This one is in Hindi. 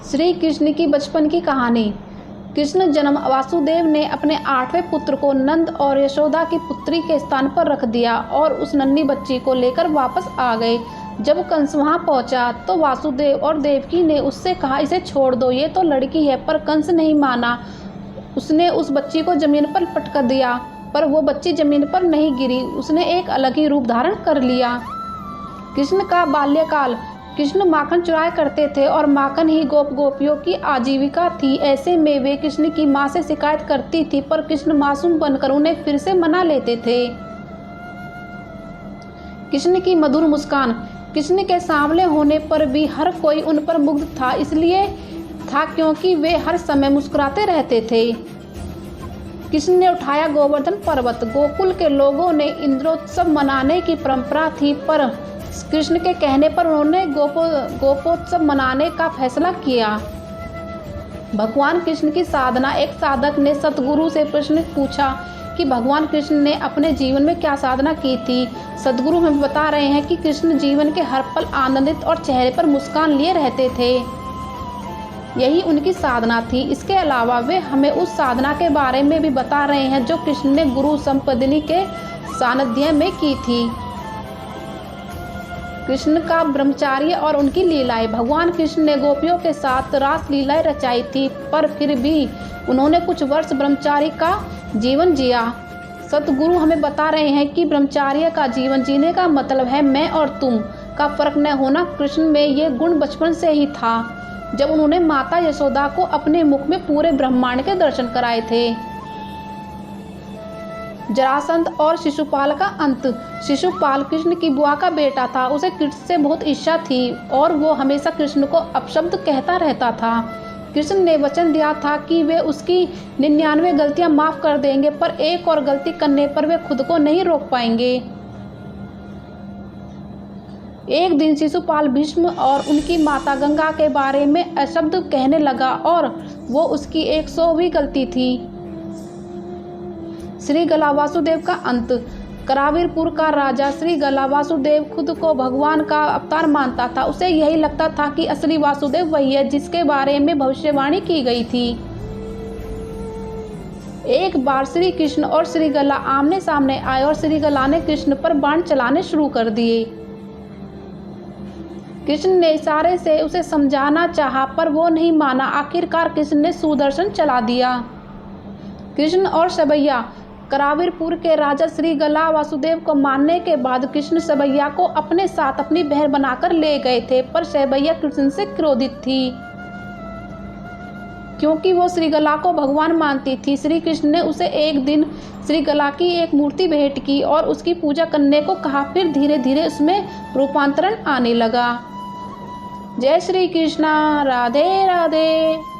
श्री कृष्ण की बचपन की कहानी। कृष्ण जन्म वासुदेव ने अपने 8वें पुत्र को नंद और यशोदा की पुत्री के स्थान पर रख दिया और उस नन्ही बच्ची को लेकर वापस आ गए। जब कंस वहां पहुंचा तो वासुदेव और देवकी ने उससे कहा, इसे छोड़ दो, ये तो लड़की है। पर कंस नहीं माना। उसने उस बच्ची को जमीन पर पटक दिया, पर वो बच्ची जमीन पर नहीं गिरी, उसने एक अलग ही रूप धारण कर लिया। कृष्ण का बाल्यकाल। कृष्ण माखन चुराया करते थे और माखन ही गोप गोपियों की आजीविका थी। ऐसे में वे कृष्ण की मां से शिकायत करती थी, पर कृष्ण मासूम बनकर उन्हें फिर से मना लेते थे। कृष्ण की मधुर मुस्कान। कृष्ण के सांवले होने पर भी हर कोई उन पर मुग्ध था, इसलिए था क्योंकि वे हर समय मुस्कुराते रहते थे। कृष्ण ने उठाया गोवर्धन पर्वत। गोकुल के लोगों ने इंद्रोत्सव मनाने की परंपरा थी, पर कृष्ण के कहने पर उन्होंने गोपोत्सव मनाने का फैसला किया। भगवान कृष्ण की साधना। एक साधक ने सतगुरु से प्रश्न पूछा कि भगवान कृष्ण ने अपने जीवन में क्या साधना की थी। सतगुरु हमें बता रहे हैं कि कृष्ण जीवन के हर पल आनंदित और चेहरे पर मुस्कान लिए रहते थे। यही उनकी साधना थी। इसके अलावा वे हमें उस साधना के बारे में भी बता रहे हैं जो कृष्ण ने गुरु संपदिनी के सानिध्य में की थी। कृष्ण का ब्रह्मचार्य और उनकी लीलाएं। भगवान कृष्ण ने गोपियों के साथ रास लीलाएं रचाई थी, पर फिर भी उन्होंने कुछ वर्ष ब्रह्मचार्य का जीवन जिया। सतगुरु हमें बता रहे हैं कि ब्रह्मचार्य का जीवन जीने का मतलब है मैं और तुम का फर्क न होना। कृष्ण में ये गुण बचपन से ही था, जब उन्होंने माता यशोदा को अपने मुख में पूरे ब्रह्मांड के दर्शन कराए थे। जरासंध और शिशुपाल का अंत। शिशुपाल कृष्ण की बुआ का बेटा था। उसे कृष्ण से बहुत ईर्ष्या थी और वो हमेशा कृष्ण को अपशब्द कहता रहता था। कृष्ण ने वचन दिया था कि वे उसकी 99 गलतियां माफ कर देंगे, पर एक और गलती करने पर वे खुद को नहीं रोक पाएंगे। एक दिन शिशुपाल भीष्म और उनकी माता गंगा के बारे में अपशब्द कहने लगा और वो उसकी 100वीं गलती थी। श्री गला वासुदेव का अंत। करावीरपुर का राजा श्री गला वासुदेव खुद को भगवान का अवतार मानता था। उसे यही लगता था कि असली वासुदेव वही है जिसके बारे में भविष्यवाणी की गई थी। एक बार श्री कृष्ण और श्री गला आमने सामने आए और श्री गला ने कृष्ण पर बाण चलाने शुरू कर दिए। कृष्ण ने इशारे से उसे समझाना चाहा, पर वो नहीं माना। आखिरकार कृष्ण ने सुदर्शन चला दिया। कृष्ण और सबैया। करावीरपुर के राजा श्री गला वासुदेव को मारने के बाद कृष्ण सबैया को अपने साथ अपनी बहन बनाकर ले गए थे, पर सबैया कृष्ण से क्रोधित थी क्योंकि वो श्री गला को भगवान मानती थी। श्री कृष्ण ने उसे एक दिन श्री गला की एक मूर्ति भेंट की और उसकी पूजा करने को कहा। फिर धीरे धीरे उसमें रूपांतरण आने लगा। जय श्री कृष्णा। राधे राधे।